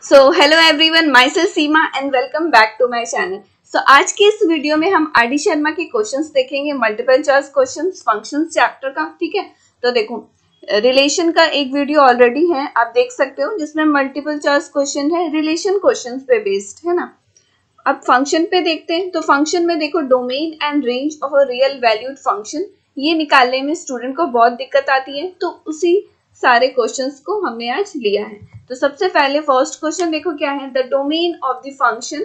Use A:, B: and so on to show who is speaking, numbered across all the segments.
A: So hello everyone, myself Seema and welcome back to my channel. So आज के इस video में हम आर डी शर्मा के क्वेश्चंस देखेंगे, multiple choice questions, functions chapter का। ठीक है, तो देखो रिलेशन का एक वीडियो ऑलरेडी है, आप देख सकते हो, जिसमें मल्टीपल चॉइस क्वेश्चन है, रिलेशन क्वेश्चंस पे बेस्ड है ना। अब फंक्शन पे देखते हैं, तो फंक्शन में देखो domain and range of a real valued function, ये निकालने में स्टूडेंट को बहुत दिक्कत आती है, तो उसी सारे क्वेश्चंस को हमने आज लिया है। तो सबसे पहले फर्स्ट क्वेश्चन देखो क्या है, the domain of the function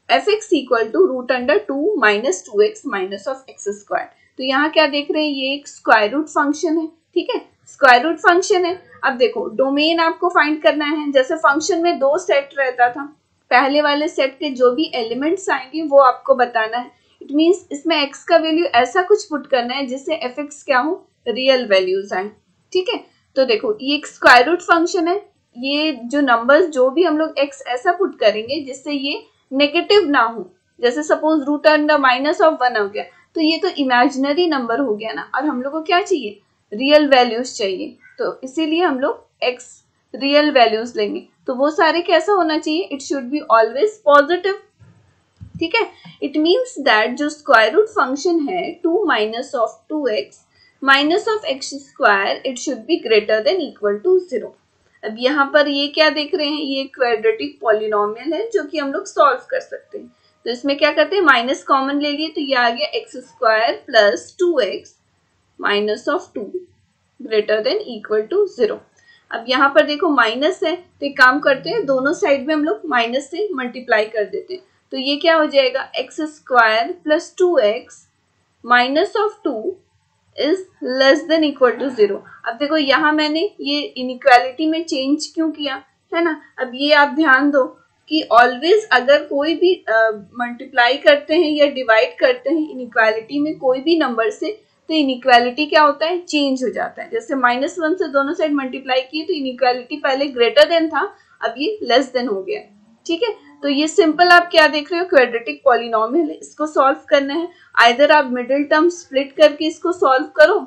A: f(x) equal to root under 2 minus 2x minus of x square. तो यहाँ क्या देख रहे हैं, ये एक स्क्वायर रूट फंक्शन है। ठीक है, स्क्वायर रूट फंक्शन है। अब देखो डोमेन आपको फाइंड करना है। जैसे फंक्शन में दो सेट रहता था, पहले वाले सेट के जो भी एलिमेंट्स आएंगे वो आपको बताना है। इट मीन्स इसमें x का वैल्यू ऐसा कुछ पुट करना है जिससे f(x) क्या हो, रियल वैल्यूज आए। ठीक है, तो देखो ये एक स्क्वायर रूट फंक्शन है, ये जो नंबर्स जो भी हम लोग x ऐसा पुट करेंगे जिससे ये नेगेटिव ना हो, जैसे suppose root under minus of 1 हो गया, तो ये तो इमेजिनरी नंबर हो गया ना, और हम लोग को क्या चाहिए, रियल वैल्यूज चाहिए। तो इसीलिए हम लोग x रियल वैल्यूज लेंगे। तो वो सारे कैसा होना चाहिए, it should be always positive. ठीक है, इट मीन्स दैट जो स्क्वायर रूट फंक्शन है 2 minus of 2x minus of x square, it should be greater than equal to 0। अब यहाँ पर ये क्या देख रहे हैं, ये क्वाड्रेटिक पॉलिनोमियल है जो कि हम लोग सॉल्व कर सकते हैं। तो इसमें क्या करते हैं, माइनस कॉमन ले लिए, तो ये आ गया x square plus 2x minus of 2 greater than equal to 0। अब यहाँ पर देखो माइनस है, तो एक काम करते हैं, दोनों साइड में हम लोग माइनस से मल्टीप्लाई कर देते हैं। तो ये क्या हो जाएगा, x square plus 2x minus of 2 is less than equal to 0। अब देखो यहाँ मैंने ये इनइक्वालिटी में चेंज क्यों किया है ना। अब ये आप ध्यान दो कि ऑलवेज अगर कोई भी मल्टीप्लाई करते हैं या डिवाइड करते हैं इनइक्वालिटी में कोई भी नंबर से, तो इनइक्वालिटी क्या होता है, चेंज हो जाता है। जैसे -1 से दोनों साइड मल्टीप्लाई किए तो इनइक्वालिटी पहले ग्रेटर देन था, अब ये लेस देन हो गया। ठीक है, तो ये सिंपल आप क्या देख रहे हो, क्वाड्रेटिक पॉलिनोमियल है, इसको सॉल्व करना है। आइदर आप मिडिल टर्म स्प्लिट करके इसको सॉल्व करो,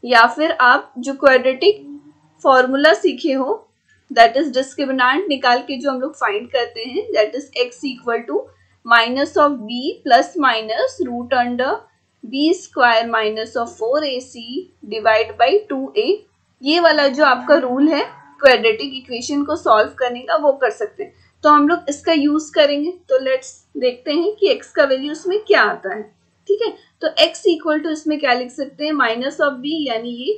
A: या फिर आप जो क्वाड्रेटिक फॉर्मूला सीखे हो, दैट इज डिस्क्रिमिनेंट निकाल के जो हम लोग फाइंड करते हैं, that is x equal to minus of b plus minus root under b square minus of 4ac divide by 2a। ये वाला जो आपका रूल है क्वाड्रेटिक इक्वेशन को सॉल्व करने का, वो कर सकते हैं। तो हम लोग इसका यूज करेंगे। तो लेट्स देखते हैं कि x का वैल्यू इसमें क्या आता है। ठीक है, तो x इक्वल टू इसमें क्या लिख सकते हैं, माइनस ऑफ b यानी ये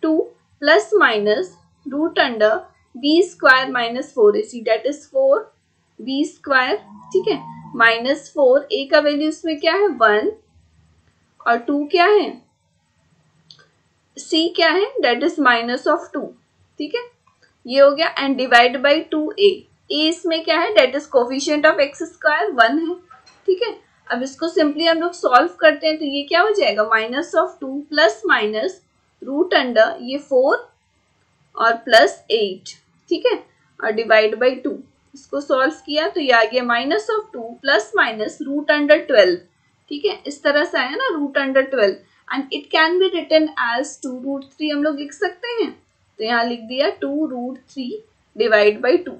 A: 2 plus minus root under b square minus 4ac that is 4b square. ठीक है, माइनस 4, a का वैल्यू इसमें क्या है 1 और 2 क्या है, c क्या है, डेट इज माइनस ऑफ 2। ठीक है, ये हो गया, and divide by 2a। a इसमें क्या है, that is coefficient of x square 1 है। ठीक है, अब इसको सिंपली हम लोग सॉल्व करते हैं, तो ये क्या हो जाएगा, minus of 2 plus minus root under ये 4 और प्लस 8। ठीक है, और डिवाइड बाई 2, इसको सॉल्व किया तो ये आ गया minus of 2 plus minus root under 12। ठीक है, इस तरह से आया ना, root under 12, and it can be written as 2√3 हम लोग लिख सकते हैं। तो यहाँ लिख दिया 2√3 डिवाइड बाई 2।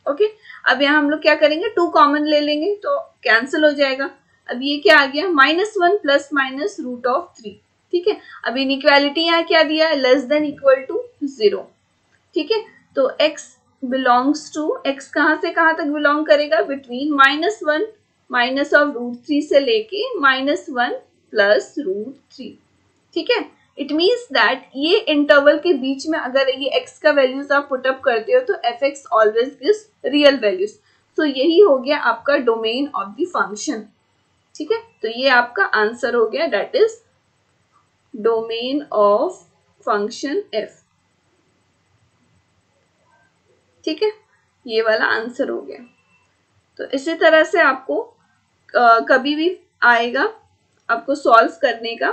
A: ओके, अब यहाँ हम लोग क्या करेंगे, 2 कॉमन ले लेंगे तो कैंसिल हो जाएगा। अब ये क्या आ गया, -1 प्लस माइनस रूट ऑफ 3। ठीक है, अब इनइक्वालिटी यहाँ क्या दिया है, लेस देन इक्वल टू 0। ठीक है, तो x बिलोंग्स टू, x कहाँ से कहाँ तक बिलोंग करेगा, बिटवीन -1 माइनस ऑफ √3 से लेके -1 प्लस √3। ठीक है, इट मीन्स दैट ये इंटरवल के बीच में अगर ये x का वैल्यूज आप पुटअप करते हो तो f(x) always gives real values. तो यही हो गया आपका डोमेन ऑफ द फंक्शन। ठीक है, तो ये आपका आंसर हो गया, that is domain of function f। ठीक है, ये वाला आंसर हो गया। तो इसी तरह से आपको कभी भी आएगा आपको सॉल्व करने का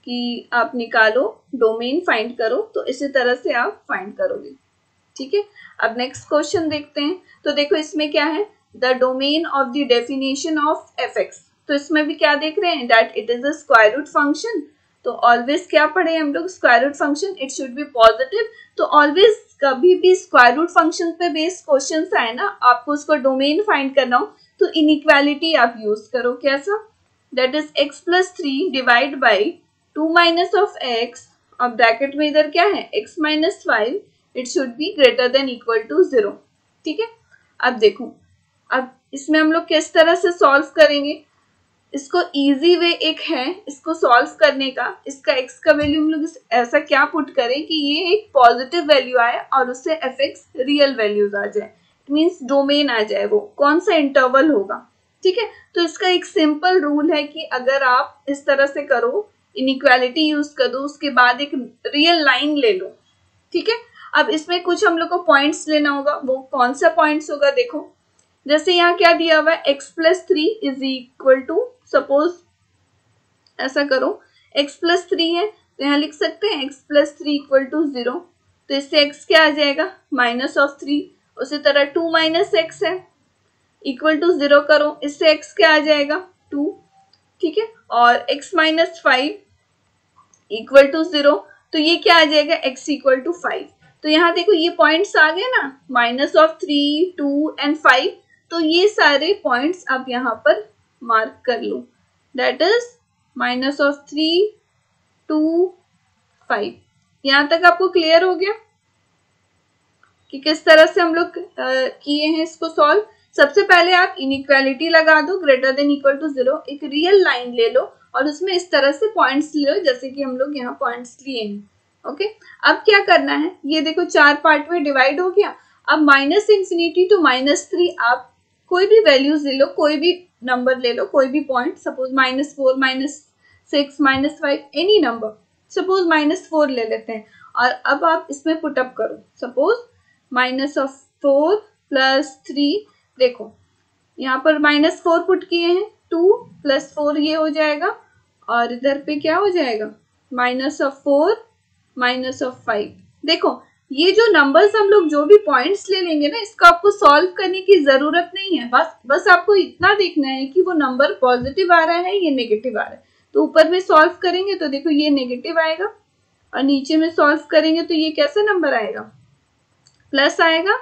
A: कि आप निकालो, डोमेन फाइंड करो, तो इसी तरह से आप फाइंड करोगे। ठीक है, अब नेक्स्ट क्वेश्चन देखते हैं। तो देखो इसमें क्या है, the domain of the definition of f(x). तो इसमें भी क्या देख रहे हैं, that it is a square root function. तो ऑलवेज क्या पढ़े हम लोग, square root function it should be positive. तो ऑलवेज कभी भी स्क्वायर रूट फंक्शन पे बेस्ड क्वेश्चन आए ना, आपको उसको डोमेन फाइंड करना हो तो इनइक्वालिटी आप यूज करो। कैसा, that is x plus 3 divide by 2 minus of x, अब ब्रैकेट में इधर क्या है x minus 5, it should be greater than equal to 0। ठीक है, अब देखो, अब इसमें हम लोग किस तरह से सॉल्व करेंगे, इसको इजी वे एक है इसको सॉल्व करने का। इसका x का वैल्यू हम लोग ऐसा क्या पुट करें कि ये एक पॉजिटिव वैल्यू आए और उससे fx रियल वैल्यूज आ जाए, इट मींस डोमेन आ जाए, वो कौन सा इंटरवल होगा। ठीक है, तो इसका एक सिंपल रूल है कि अगर आप इस तरह से करो, इनइक्वालिटी यूज कर दो, उसके बाद एक रियल लाइन ले लो। ठीक है, अब इसमें कुछ हम लोग को पॉइंट्स लेना होगा, वो कौन सा पॉइंट्स होगा, देखो जैसे यहाँ क्या दिया हुआ है, x plus 3 is equal to, suppose ऐसा करो x प्लस 3 है तो यहाँ लिख सकते हैं x प्लस 3 इक्वल टू 0, तो इससे x क्या आ जाएगा, माइनस ऑफ 3। उसी तरह 2 माइनस एक्स है इक्वल टू 0 करो, इससे x क्या आ जाएगा 2। ठीक है, और x माइनस 5 इक्वल टू 0, तो ये क्या आ जाएगा x इक्वल टू 5। तो यहाँ देखो ये पॉइंट्स आ गए ना, माइनस ऑफ 3, 2 एंड 5, तो ये सारे पॉइंट्स आप यहाँ पर मार्क कर लो, दैट इज माइनस ऑफ 3, 2, 5। यहाँ तक आपको क्लियर हो गया कि किस तरह से हम लोग किए हैं इसको सॉल्व। सबसे पहले आप इनइक्वालिटी लगा दो, ग्रेटर देन इक्वल टू 0, एक रियल लाइन ले लो और उसमें इस तरह से पॉइंट्स ले लो जैसे कि हम लोग यहाँ पॉइंट्स लिए हैं। ओके, अब क्या करना है, ये देखो 4 पार्ट में डिवाइड हो गया। अब माइनस इंफिनिटी टू माइनस 3 आप कोई भी वैल्यूज ले लो, कोई भी नंबर ले लो, कोई भी point, suppose -4, -6, -5, any number, suppose -4 ले लेते हैं। और अब आप इसमें पुट अप करो, सपोज -4 प्लस 3, देखो यहाँ पर -4 पुट किए हैं, 2 प्लस 4 ये हो जाएगा, और इधर पे क्या हो जाएगा, -4 -5। देखो ये जो नंबर्स हम लोग जो भी पॉइंट्स ले लेंगे ना, इसको आपको सॉल्व करने की जरूरत नहीं है, बस आपको इतना देखना है कि वो नंबर पॉजिटिव आ रहा है या नेगेटिव आ रहा है। तो ऊपर में सॉल्व करेंगे तो देखो ये नेगेटिव आएगा, और नीचे में सॉल्व करेंगे तो ये कैसा नंबर आएगा, प्लस आएगा,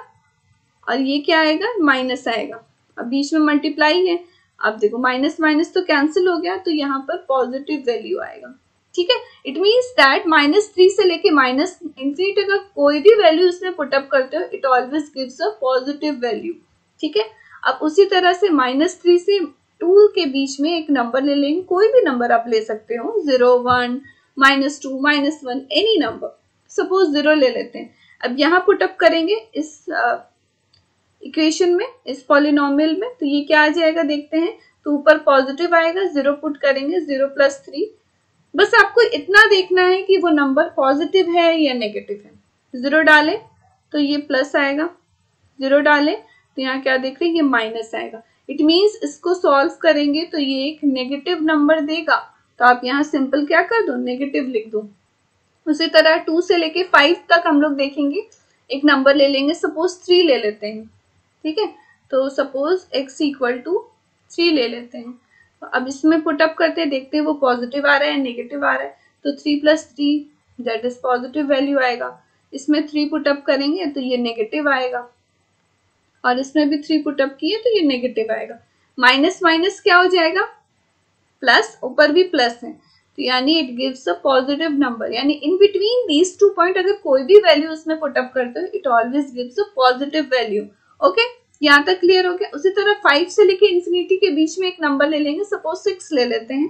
A: और ये क्या आएगा, माइनस आएगा। अब बीच में मल्टीप्लाई है, अब देखो माइनस माइनस तो कैंसिल हो गया, तो यहाँ पर पॉजिटिव वैल्यू आएगा। ठीक है, इट मीन्स दैट -3 से लेके -इंफिनिटी तक कोई भी वैल्यू इसमें पुटअप करते हो, it always gives a positive value. ठीक है, अब उसी तरह से -3 से 2 के बीच में एक नंबर ले लेंगे, कोई भी नंबर आप ले सकते हो, 0, 1, -2, -1, एनी नंबर, सपोज 0 ले लेते हैं। अब यहाँ पुटअप करेंगे इस इक्वेशन में, इस पॉलिनोमियल में, तो ये क्या आ जाएगा देखते हैं, तो ऊपर पॉजिटिव आएगा, 0 पुट करेंगे, 0 प्लस 3। बस आपको इतना देखना है कि वो नंबर पॉजिटिव है या नेगेटिव है। 0 डालें तो ये प्लस आएगा, 0 डालें तो यहाँ क्या देख रहे हैं, ये माइनस आएगा। इट मीन्स इसको सॉल्व करेंगे तो ये एक नेगेटिव नंबर देगा, तो आप यहाँ सिंपल क्या कर दो, नेगेटिव लिख दो। उसी तरह 2 से लेके 5 तक हम लोग देखेंगे, एक नंबर ले लेंगे, सपोज 3 ले लेते हैं। ठीक है, तो सपोज x इक्वल टू 3 ले लेते हैं। तो अब इसमें पुटअप करते हैं, देखते हैं वो पॉजिटिव आ रहा है नेगेटिव आ रहा है, तो 3 plus 3 that is positive value आएगा। इसमें 3 पुटअप करेंगे तो ये नेगेटिव आएगा, और इसमें भी 3 पुटअप किए तो ये नेगेटिव आएगा। माइनस माइनस क्या हो जाएगा, प्लस, ऊपर भी प्लस है, तो यानी it gives a positive number, यानी इन बिटवीन दीज 2 पॉइंट अगर कोई भी वैल्यू उसमें पुटअप करते हो, it always gives a positive value. Okay, यहाँ तक क्लियर हो गया। उसी तरह 5 से लेके इंफिनिटी के बीच में एक नंबर ले लेंगे, सपोज 6 ले लेते हैं,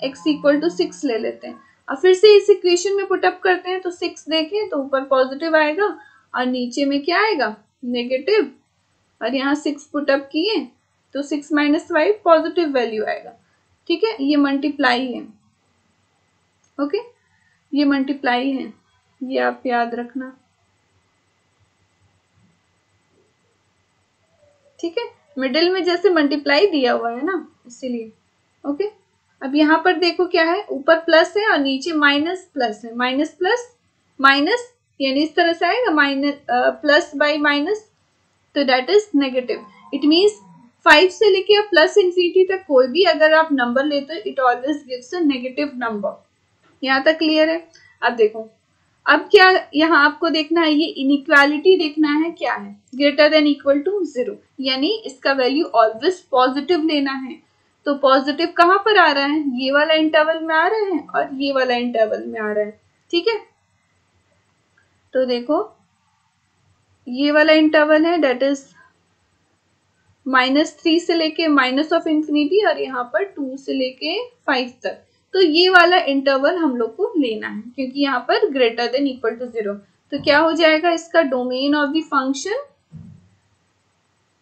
A: x इक्वल टू 6 ले लेते हैं, और फिर से इस इक्वेशन में पुटअप करते हैं, तो 6 देखें तो ऊपर पॉजिटिव आएगा और नीचे में क्या आएगा, नेगेटिव, और यहाँ 6 पुटअप किए तो 6 माइनस 5 पॉजिटिव वैल्यू आएगा। ठीक है, ये मल्टीप्लाई है। ओके, ये मल्टीप्लाई है, ये आप याद रखना। ठीक है, मिडिल में जैसे मल्टीप्लाई दिया हुआ है ना, इसीलिए। ओके, अब यहाँ पर देखो क्या है, ऊपर प्लस है और नीचे माइनस प्लस है, माइनस प्लस माइनस, यानी इस तरह से आएगा, माइनस प्लस बाई माइनस, तो that is negative. It means 5 से लेके प्लस इंफिनिटी तक कोई भी अगर आप नंबर लेते हो, it always gives a negative number, यहाँ तक क्लियर है। अब देखो, अब क्या यहाँ आपको देखना है, ये इनइक्वालिटी देखना है क्या है, ग्रेटर देन इक्वल टू 0, यानी इसका वैल्यू ऑलवेज पॉजिटिव लेना है। तो पॉजिटिव कहाँ पर आ रहा है, ये वाला इंटरवल में आ रहा है और ये वाला इंटरवल में आ रहा है, ठीक है। तो देखो ये वाला इंटरवल है डेट इज -3 से लेके -∞, और यहाँ पर 2 से लेके 5 तक। तो ये वाला इंटरवल हम लोग को लेना है क्योंकि यहाँ पर ग्रेटर देन इक्वल टू 0। तो क्या हो जाएगा इसका domain of the function,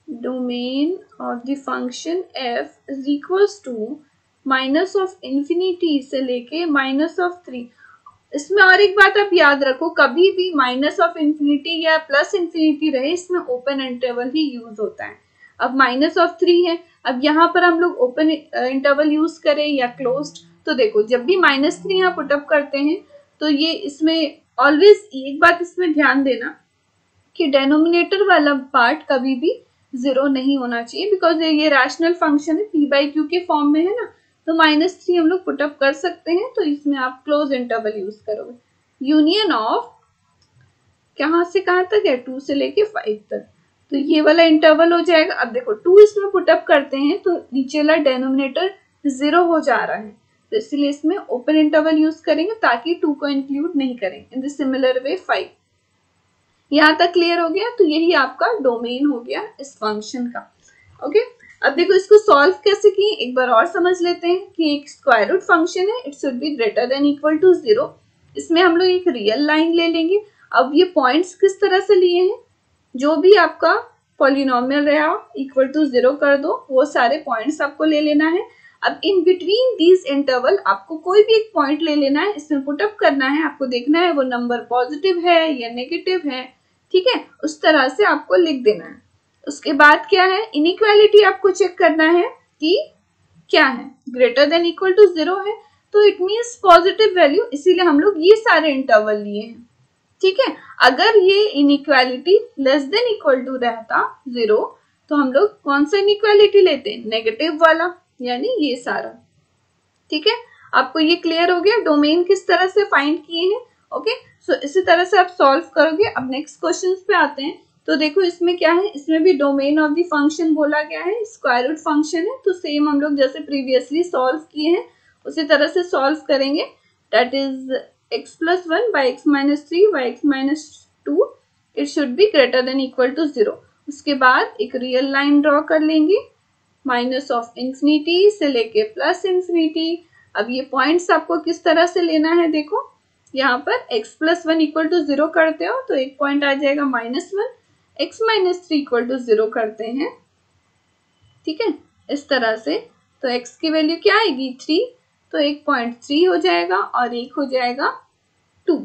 A: domain of the function f is equals to -∞ से लेके -3। इसमें और एक बात आप याद रखो, कभी भी -∞ या +∞ रहे, इसमें ओपन इंटरवल ही यूज होता है। अब -3 है, अब यहाँ पर हम लोग ओपन इंटरवल यूज करें या क्लोज्ड, तो देखो जब भी -3 यहाँ पुटअप करते हैं तो ये इसमें ऑलवेज एक बात इसमें ध्यान देना कि डेनोमिनेटर वाला पार्ट कभी भी 0 नहीं होना चाहिए, बिकॉज ये रैशनल फंक्शन है, p/q के फॉर्म में है ना, तो -3 हम लोग पुटअप कर सकते हैं। तो इसमें आप क्लोज इंटरवल यूज करोगे। यूनियन ऑफ कहाँ से कहाँ तक है, 2 से लेके 5 तक, तो ये वाला इंटरवल हो जाएगा। अब देखो 2 इसमें पुटअप करते हैं तो नीचे वाला डेनोमिनेटर 0 हो जा रहा है, तो इसलिए इसमें ओपन इंटरवल यूज करेंगे ताकि 2 को इंक्लूड नहीं करें। In the similar way 5। यहाँ तक क्लियर हो गया। तो यही आपका डोमेन हो गया इस फंक्शन का। ओके, अब देखो इसको सॉल्व कैसे किए एक बार और समझ लेते हैं कि एक स्क्वायर रूट फंक्शन है, it should be greater than equal to 0। इसमें हम लोग एक रियल लाइन ले लेंगे। अब ये पॉइंट्स किस तरह से लिए हैं, जो भी आपका पॉलिनोमियल रहा इक्वल टू 0 कर दो, वो सारे पॉइंट्स आपको ले लेना है। अब इन बिटवीन दीज इंटरवल आपको कोई भी एक पॉइंट ले लेना है, इसमें पुटअप करना है, आपको देखना है वो नंबर पॉजिटिव है या नेगेटिव है, ठीक है, उस तरह से आपको लिख देना है। उसके बाद क्या है, इनइक्वालिटी आपको चेक करना है कि क्या है, ग्रेटर देन इक्वल टू 0 है तो इट मीन्स पॉजिटिव वैल्यू, इसीलिए हम लोग ये सारे इंटरवल लिए हैं, ठीक है। अगर ये inequality less than equal to रहता 0 तो हम लोग कौन सा इनइक्वालिटी लेते, नेगेटिव वाला, यानी ये सारा, ठीक है। आपको ये क्लियर हो गया डोमेन किस तरह से फाइंड किए हैं। ओके, सो इसी तरह से आप सॉल्व करोगे। अब नेक्स्ट क्वेश्चन पे आते हैं। तो देखो इसमें क्या है, इसमें भी डोमेन ऑफ द फंक्शन बोला गया है, स्क्वायर रूट फंक्शन है, तो सेम हम लोग जैसे प्रीवियसली सॉल्व किए हैं उसी तरह से सॉल्व करेंगे। That is x+1 by x-3 by x-2 it should be greater than equal to 0। उसके बाद एक रियल लाइन ड्रॉ कर लेंगे -∞ से लेके +∞। अब ये पॉइंट्स आपको किस तरह से लेना है, देखो यहाँ पर x+1 इक्वल टू 0 करते हो तो एक पॉइंट आ जाएगा -1, x-3 इक्वल टू 0 करते हैं, ठीक है, इस तरह से। तो x की वैल्यू क्या आएगी 3, तो एक पॉइंट 3 हो जाएगा और एक हो जाएगा 2।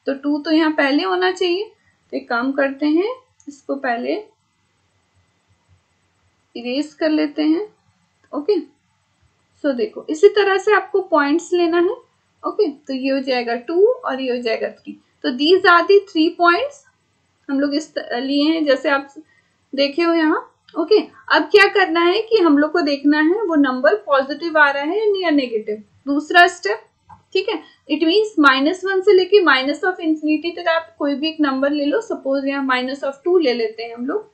A: तो 2 तो यहाँ पहले होना चाहिए, तो एक काम करते हैं, इसको पहले इरेज कर लेते हैं। ओके, सो देखो इसी तरह से आपको पॉइंट्स लेना है। ओके, तो ये हो जाएगा 2 और ये हो जाएगा 3। तो दीज आर दी 3 पॉइंट्स हम लोग इस लिए हैं जैसे आप देखे हो यहाँ। ओके, अब क्या करना है कि हम लोग को देखना है वो नंबर पॉजिटिव आ रहा है या नेगेटिव, दूसरा स्टेप, ठीक है। इट मीन्स -1 से लेके -∞ तक आप कोई भी एक नंबर ले लो। सपोज यहाँ -2 ले लेते हैं हम लोग।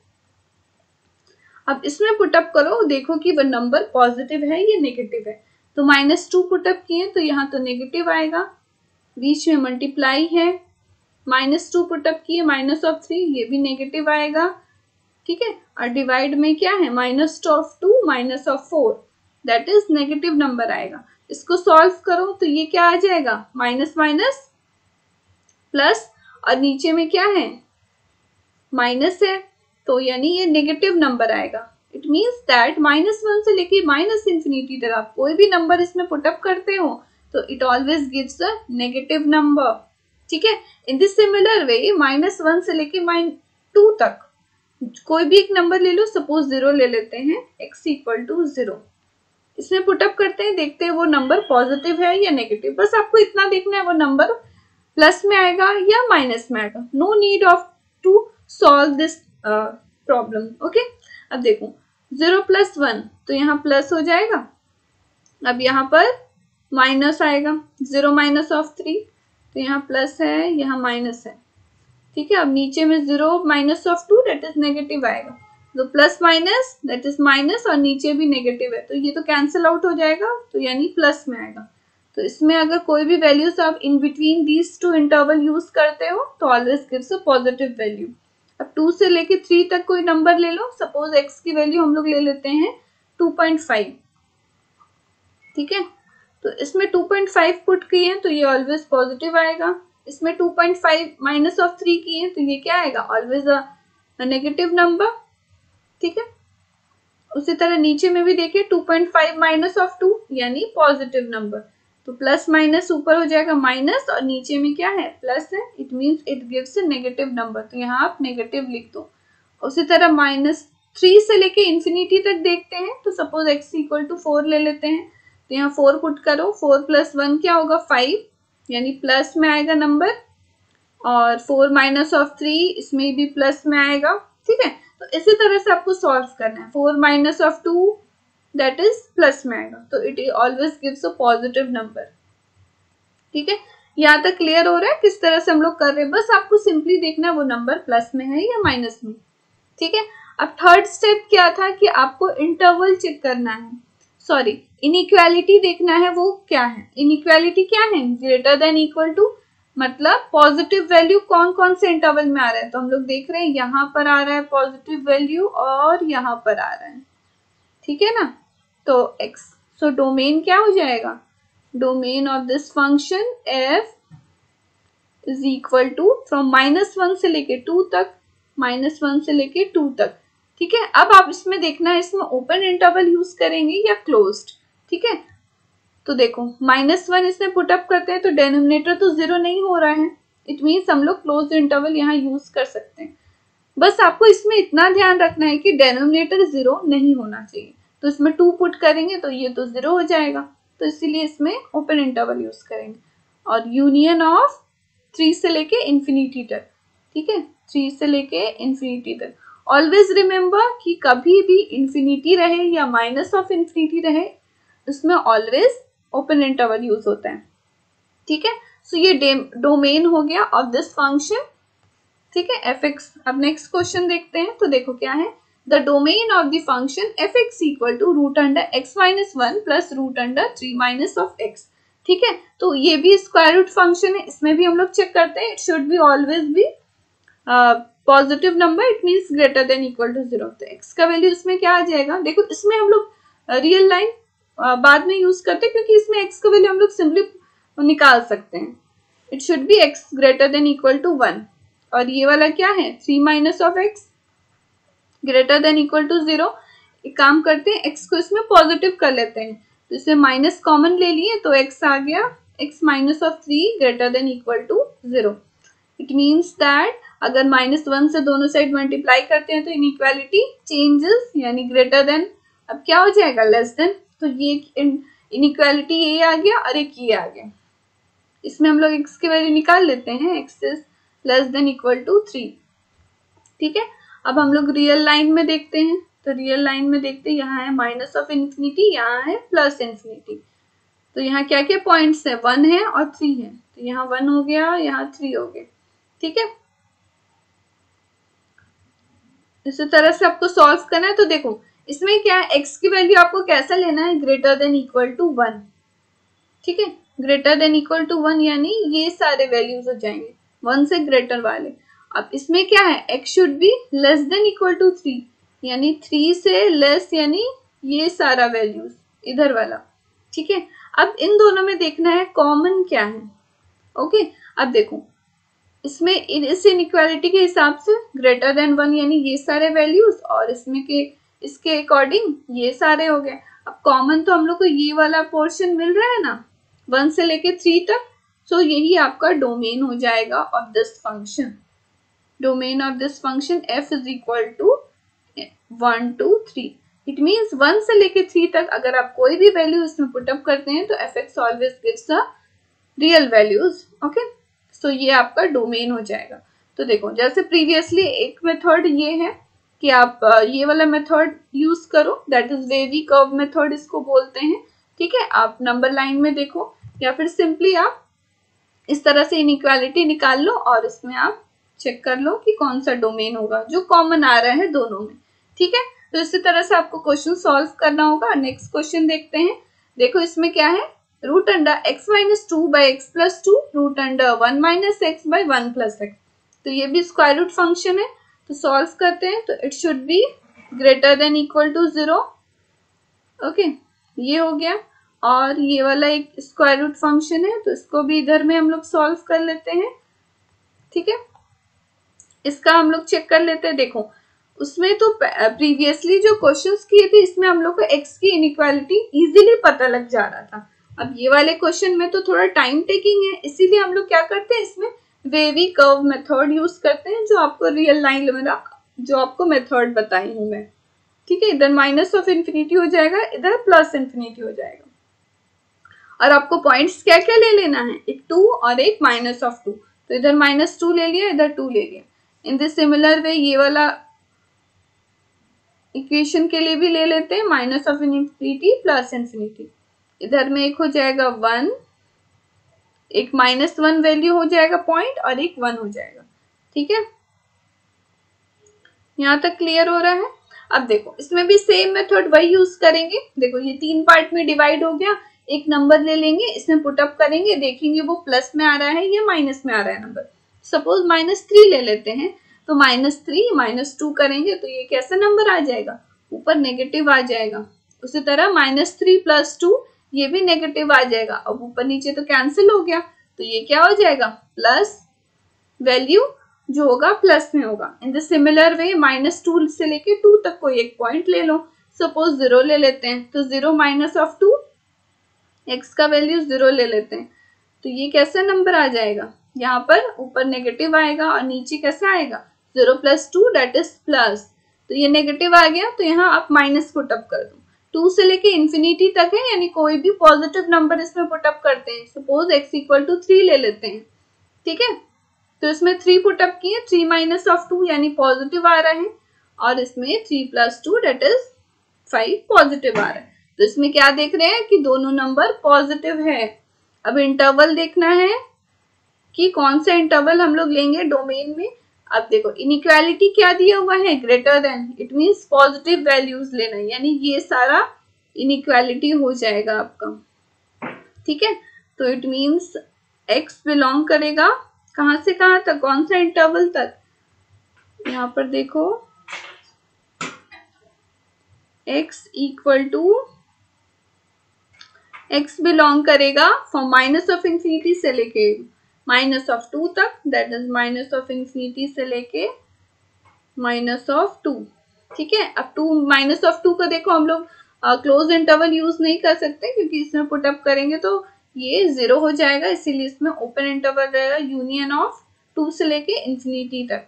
A: अब इसमें पुटअप करो, देखो कि वो नंबर पॉजिटिव है या नेगेटिव है। तो -2 पुटअप किए तो यहाँ तो नेगेटिव आएगा, बीच में मल्टीप्लाई है, -2 पुटअप किए -3 ये भी नेगेटिव आएगा, ठीक है। और डिवाइड में क्या है, -2 -4 दैट इज नेगेटिव नंबर आएगा। इसको सॉल्व करो तो ये क्या आ जाएगा, माइनस माइनस प्लस, और नीचे में क्या है माइनस है, तो यानी ये नेगेटिव नंबर आएगा। इट मीन्स दैट -1 से लेके -∞ तक आप कोई भी नंबर इसमें पुटअप करते हो तो it always gives a negative number, ठीक है। इन दिस सिमिलर वे -1 से लेके -2 तक कोई भी एक नंबर ले लो, सपोज 0 ले लेते हैं, x इक्वल टू 0, इसमें पुटअप करते हैं, देखते हैं वो नंबर पॉजिटिव है या नेगेटिव। बस आपको इतना देखना है वो नंबर प्लस में आएगा या माइनस में आएगा। No need of to solve this problem. Okay, अब देखो 0 + 1 तो यहाँ प्लस हो जाएगा। अब यहाँ पर माइनस आएगा, 0 माइनस ऑफ 3, तो यहाँ प्लस है, यहाँ माइनस है, ठीक है। अब नीचे में 0 minus of 2 that is negative आएगा, तो plus minus that is minus, और नीचे भी नेगेटिव है, तो ये तो कैंसिल आउट हो जाएगा, तो यानी प्लस में आएगा। तो इसमें अगर कोई भी वैल्यूज आप in between these two interval use करते हो तो always gives a positive value. अब 2 से लेके 3 तक कोई नंबर ले लो, सपोज x की वैल्यू हम लोग ले लेते हैं 2.5, ठीक है। तो इसमें 2.5 पुट किए हैं तो ये ऑलवेज पॉजिटिव आएगा। इसमें 2.5 माइनस ऑफ 3 किए हैं तो ये क्या आएगा, ऑलवेज अ नेगेटिव नंबर, ठीक है। उसी तरह नीचे में भी देखिए 2.5 माइनस ऑफ 2 यानी पॉजिटिव नंबर, तो प्लस माइनस ऊपर हो जाएगा माइनस और नीचे में क्या है, प्लस है, it means it gives a negative number, तो यहाँ आप नेगेटिव लिख दो। उसी तरह -3 से लेके इंफिनिटी तक देखते हैं, तो सपोज x इक्वल टू 4 ले लेते हैं, तो यहाँ 4 पुट करो, 4 प्लस 1 क्या होगा 5, यानी प्लस में आएगा नंबर, और 4 माइनस ऑफ 3 इसमें भी प्लस में आएगा, ठीक है। तो इसी तरह से आपको सॉल्व करना है, 4 minus of 2 that is plus में आएगा, तो it always gives a positive number, ठीक है। यहाँ तक क्लियर हो रहा है किस तरह से हम लोग कर रहे हैं, बस आपको सिंपली देखना है वो नंबर प्लस में है या माइनस में, ठीक है। अब थर्ड स्टेप क्या था कि आपको इंटरवल चेक करना है, सॉरी इनइक्वालिटी देखना है, वो क्या है, इनइक्वालिटी क्या है, ग्रेटर देन इक्वल टू, मतलब पॉजिटिव वैल्यू कौन कौन से इंटरवल में आ रहा है, तो हम लोग देख रहे हैं यहाँ पर आ रहा है पॉजिटिव वैल्यू और यहाँ पर आ रहा है, ठीक है ना। तो x, सो डोमेन क्या हो जाएगा, domain of this function f is equal to from -1 से लेके 2 तक, -1 से लेके 2 तक, ठीक है। अब आप इसमें देखना है इसमें ओपन इंटरवल यूज करेंगे या क्लोज्ड, ठीक है। तो देखो -1 इसमें पुटअप करते हैं तो डेनोमिनेटर तो 0 नहीं हो रहा है, इट मीन्स हम लोग क्लोज्ड इंटरवल यहाँ यूज कर सकते हैं। बस आपको इसमें इतना ध्यान रखना है कि डेनोमिनेटर 0 नहीं होना चाहिए, तो इसमें 2 पुट करेंगे तो ये तो 0 हो जाएगा, तो इसीलिए इसमें ओपन इंटरवल यूज करेंगे। और यूनियन ऑफ 3 से लेके इंफिनिटी तक, ठीक है, 3 से लेके इंफिनिटी तक। ऑलवेज रिमेम्बर कि कभी भी इंफिनिटी रहे या माइनस ऑफ इंफिनिटी रहे, इसमें ऑलवेज ओपन इंटरवल यूज होता है, ठीक है। सो ये डोमेन हो गया ऑफ दिस फंक्शन, ठीक है, fx। अब नेक्स्ट क्वेश्चन देखते हैं, तो देखो क्या है, the domain of the function fx equal to root under x minus 1 plus root under 3 minus of x, ठीक है। तो ये भी स्क्वायर रूट फंक्शन है, इसमें भी हम लोग चेक करते हैं, it should be always be positive number, it means greater than equal to 0। तो x का वैल्यू इसमें क्या आ जाएगा, देखो इसमें हम लोग रियल लाइन बाद में यूज करते हैं, क्योंकि इसमें x का वैल्यू हम लोग सिंपली निकाल सकते हैं, it should be x greater than equal to 1, और ये वाला क्या है 3 minus of x greater than equal to 0। एक काम करते हैं x को इसमें पॉजिटिव कर लेते हैं, तो इसमें माइनस कॉमन ले लिए तो x आ गया x minus of 3 greater than equal to 0। It means that अगर -1 से दोनों साइड मल्टीप्लाई करते हैं तो इनइक्वालिटी चेंजेस, यानी ग्रेटर देन अब क्या हो जाएगा लेस देन, तो ये इनइक्वालिटी ये आ गया और एक ये आ गया, इसमें हम लोग x की वैल्यू निकाल लेते हैं, x is less than equal to 3, ठीक है। अब हम लोग रियल लाइन में देखते हैं, तो रियल लाइन में देखते हैं यहाँ है माइनस ऑफ इंफिनिटी, यहाँ है प्लस इंफिनिटी, तो यहाँ क्या क्या पॉइंट्स है 1 है और 3 है, तो यहाँ 1 हो गया, यहाँ 3 हो गए, ठीक है। इसी तरह से आपको सॉल्व करना है, तो देखो इसमें क्या है x की वैल्यू आपको कैसा लेना है, ग्रेटर देन इक्वल टू 1, ठीक है, ग्रेटर देन इक्वल टू 1 यानी ये सारे वैल्यूज हो जाएंगे 1 से ग्रेटर वाले। अब इसमें क्या है x should be less than equal to 3, यानी 3 से लेस, यानी ये सारा वैल्यूज इधर वाला, ठीक है। अब इन दोनों में देखना है कॉमन क्या है, ओके। अब देखो इसमें इस इनइक्वालिटी के हिसाब से ग्रेटर देन 1 यानी ये सारे वैल्यूज, और इसमें के इसके अकॉर्डिंग ये सारे हो गए। अब कॉमन तो हम लोग को ये वाला पोर्शन मिल रहा है ना 1 से लेके 3 तक, सो यही आपका डोमेन हो जाएगा of this function, domain of this function f is equal to 1 to 3, it means 1 से लेके 3 तक अगर आप कोई भी वैल्यू इसमें पुटअप करते हैं तो fx always gives a real values, okay. So ये आपका डोमेन हो जाएगा। तो देखो जैसे प्रीवियसली एक मेथड ये है कि आप ये वाला मेथड यूज करो, that is wavy curve method इसको बोलते हैं, ठीक है, आप नंबर लाइन में देखो या फिर सिंपली आप इस तरह से इनइक्वालिटी निकाल लो और इसमें आप चेक कर लो कि कौन सा डोमेन होगा जो कॉमन आ रहा है दोनों में। ठीक है, तो इसी तरह से आपको क्वेश्चन सॉल्व करना होगा। नेक्स्ट क्वेश्चन देखते हैं। देखो इसमें क्या है, root under x minus 2 by x plus 2 root under 1 minus x by 1 plus x. तो ये भी स्क्वायर रूट फंक्शन है, तो सॉल्व करते हैं। तो it should be greater than equal to 0। Okay, ये हो गया। और ये वाला एक स्क्वायर रूट फंक्शन है, तो इसको भी इधर में हम लोग सॉल्व कर लेते हैं। ठीक है, इसका हम लोग चेक कर लेते हैं। देखो उसमें तो प्रीवियसली जो क्वेश्चंस किए थे इसमें हम लोग को x की इनइक्वालिटी इजीली पता लग जा रहा था। अब ये वाले क्वेश्चन में तो थोड़ा टाइम टेकिंग है, इसीलिए हम लोग क्या करते हैं, इसमें वेवी कर्व मेथड यूज करते हैं, जो आपको रियल लाइन में जो आपको मेथड बताई हूं मैं। ठीक है, इधर माइनस ऑफ इन्फिनिटी हो जाएगा, इधर प्लस इन्फिनिटी हो जाएगा। और आपको पॉइंट्स क्या क्या ले लेना है, एक 2 और एक माइनस ऑफ 2। तो इधर -2 ले लिया, इधर 2 ले लिया। इन द सिमिलर वे ये वाला इक्वेशन के लिए भी ले लेते हैं, minus of infinity plus infinity. इधर में एक हो जाएगा 1, एक -1 वैल्यू हो जाएगा पॉइंट और एक 1 हो जाएगा। ठीक है, यहां तक क्लियर हो रहा है। अब देखो इसमें भी सेम मेथड वही यूज करेंगे। देखो ये 3 पार्ट में डिवाइड हो गया, एक नंबर ले लेंगे, इसमें पुटअप करेंगे, देखेंगे वो प्लस में आ रहा है या माइनस में आ रहा है नंबर। सपोज -3 ले लेते हैं, तो -3 -2 करेंगे तो ये कैसा नंबर आ जाएगा, ऊपर नेगेटिव आ जाएगा। उसी तरह -3 + 2 ये भी नेगेटिव आ जाएगा। अब ऊपर नीचे तो कैंसिल हो गया, तो ये क्या हो जाएगा, प्लस वैल्यू जो होगा प्लस में होगा। इन द सिमिलर वे -2 से लेके 2 तक कोई एक पॉइंट ले लो। सपोज 0 ले लेते हैं, तो 0 माइनस ऑफ 2, x का वैल्यू 0 ले लेते हैं, तो ये कैसा नंबर आ जाएगा, यहाँ पर ऊपर नेगेटिव आएगा और नीचे कैसा आएगा, 0 + 2 दैट इज प्लस। तो ये नेगेटिव आ गया, तो यहाँ आप माइनस पुटअप कर दो। 2 से लेके इन्फिनिटी तक है, यानी कोई भी पॉजिटिव नंबर इसमें पुटअप करते हैं। सपोज x = 3 ले लेते हैं। ठीक है, तो इसमें 3 पुटअप किए, 3 माइनस ऑफ 2 यानी पॉजिटिव आ रहा है, और इसमें 3 + 2 दैट इज 5 पॉजिटिव आ रहा है। तो इसमें क्या देख रहे हैं कि दोनों नंबर पॉजिटिव है। अब इंटरवल देखना है कि कौन सा इंटरवल हम लोग लेंगे डोमेन में। अब देखो इनइक्वालिटी क्या दिया हुआ है, greater than, it means positive values लेना, यानी ये सारा इनइक्वालिटी हो जाएगा आपका। ठीक है, तो इट मींस x बिलोंग करेगा कहां से कहां तक, कौन सा इंटरवल तक, यहाँ पर देखो x बिलोंग करेगा फ्रॉम -∞ से लेके -2 तक, दैट इज -∞ से लेके -2। ठीक है, अब -2 को देखो हम लोग क्लोज इंटरवल यूज नहीं कर सकते, क्योंकि इसमें पुटअप करेंगे तो ये 0 हो जाएगा, इसीलिए इसमें ओपन इंटरवल रहेगा, यूनियन ऑफ 2 से लेके इन्फिनिटी तक।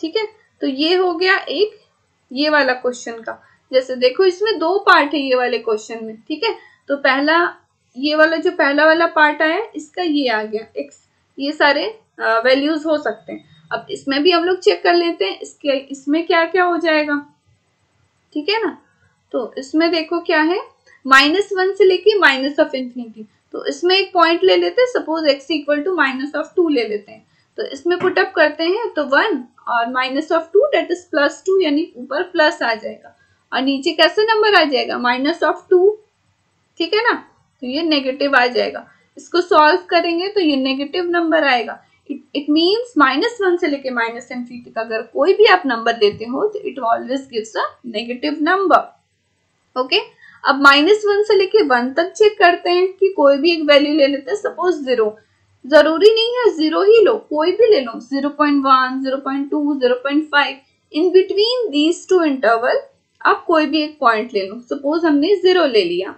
A: ठीक है, तो ये हो गया एक ये वाला क्वेश्चन का। जैसे देखो इसमें 2 पार्ट है ये वाले क्वेश्चन में। ठीक है, तो पहला ये वाला जो पहला वाला पार्ट आया इसका ये आ गया x, ये सारे वैल्यूज हो सकते हैं। अब इसमें भी हम लोग चेक कर लेते हैं इसमें क्या क्या हो जाएगा। ठीक है ना, तो इसमें देखो क्या है, -1 से लेके -∞। तो इसमें एक पॉइंट ले लेते हैं, सपोज x = -2 ले लेते हैं, तो इसमें पुटअप करते हैं तो 1 और -2 दैट इज +2, यानी ऊपर प्लस आ जाएगा और नीचे कैसे नंबर आ जाएगा, -2। ठीक है ना, तो ये नेगेटिव आ जाएगा। इसको सॉल्व करेंगे तो ये नेगेटिव नंबर आएगा। इट मींस -1 से लेके -∞ तक अगर कोई भी आप नंबर लेते हो तो it always gives a negative number. Okay, अब -1 से लेके 1 तक चेक करते हैं कि कोई भी एक वैल्यू ले लेते हैं। सपोज 0, जरूरी नहीं है 0 ही लो, कोई भी ले लो, 0.1, 0.2, 0.5, इन बिटवीन दीज 2 इंटरवल आप कोई भी एक पॉइंट ले लो। सपोज हमने 0 ले लिया,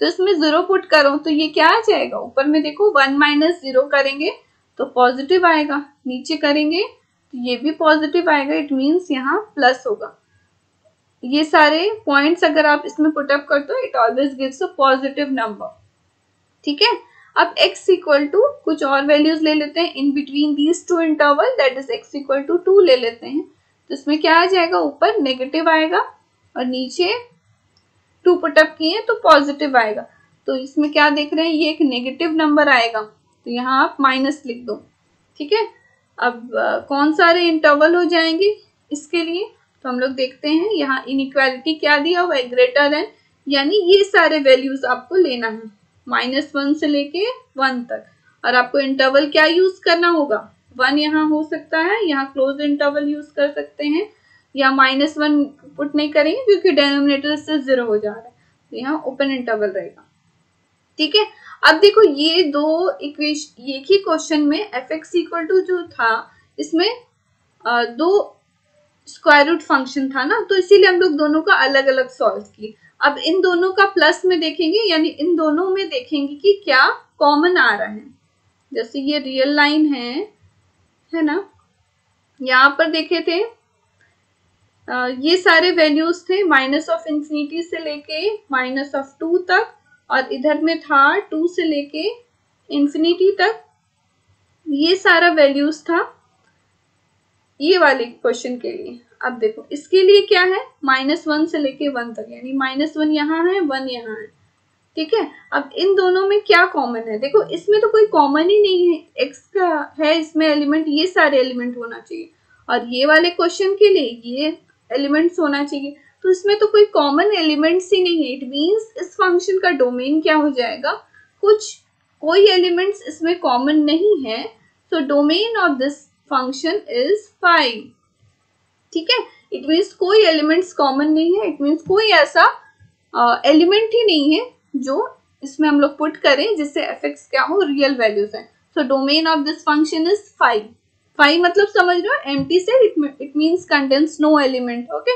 A: तो इसमें 0 पुट करो तो ये क्या आ जाएगा, ऊपर में देखो 1 - 0 करेंगे तो पॉजिटिव आएगा, नीचे करेंगे तो ये भी पॉजिटिव आएगा, इट मींस यहाँ प्लस होगा। ये सारे पॉइंट्स अगर आप इसमें पुटअप करते हो it always gives a positive number. ठीक है, अब x = कुछ और वैल्यूज ले लेते हैं in between these 2 interval, that is x = 2 ले लेते हैं, तो इसमें क्या आ जाएगा, ऊपर नेगेटिव आएगा और नीचे 2 पुटअप किए तो पॉजिटिव आएगा, तो इसमें क्या देख रहे हैं, ये एक नेगेटिव नंबर आएगा, तो यहाँ आप माइनस लिख दो। ठीक है, अब कौन सारे इंटरवल हो जाएंगे इसके लिए, तो हम लोग देखते हैं यहाँ इनइक्वालिटी क्या दिया हुआ है, ग्रेटर देन, यानी ये सारे वैल्यूज आपको लेना है -1 से लेके 1 तक, और आपको इंटरवल क्या यूज करना होगा, 1 यहाँ हो सकता है, यहाँ क्लोज इंटरवल यूज कर सकते हैं, या -1 पुट नहीं करेंगे क्योंकि डिनोमिनेटर से 0 हो जा रहा है, तो यहाँ ओपन इंटरवल रहेगा। ठीक है, अब देखो ये दो इक्वेशन, एक ही क्वेश्चन में f(x) = जो था इसमें दो स्क्वायर रूट फंक्शन था ना, तो इसीलिए हम लोग दोनों का अलग अलग सॉल्व किए। अब इन दोनों का प्लस में देखेंगे, यानी इन दोनों में देखेंगे कि क्या कॉमन आ रहा है। जैसे ये रियल लाइन है ना, यहाँ पर देखे थे ये सारे वैल्यूज थे -∞ से लेके -2 तक, और इधर में था 2 से लेके इंफिनिटी तक, ये सारा वैल्यूज था ये वाले क्वेश्चन के लिए। अब देखो इसके लिए क्या है, -1 से लेके 1 तक, यानी -1 यहाँ है, 1 यहाँ है। ठीक है, अब इन दोनों में क्या कॉमन है, देखो इसमें तो कोई कॉमन ही नहीं है, x का है इसमें एलिमेंट, ये सारे एलिमेंट होना चाहिए, और ये वाले क्वेश्चन के लिए ये एलिमेंट्स होना चाहिए, तो इसमें तो कोई कॉमन एलिमेंट्स ही नहीं है। इट मींस इस फंक्शन का डोमेन क्या हो जाएगा, कोई एलिमेंट्स इसमें कॉमन नहीं है, so domain of this function is 5। ठीक है, इट मींस कोई एलिमेंट्स कॉमन नहीं है, इट मींस कोई ऐसा एलिमेंट ही नहीं है जो इसमें हम लोग पुट करें जिससे f(x) क्या हो, रियल वैल्यूज है। So domain of this function is 5। 5 मतलब समझ रहे हो, empty set, it means contains no element. Okay.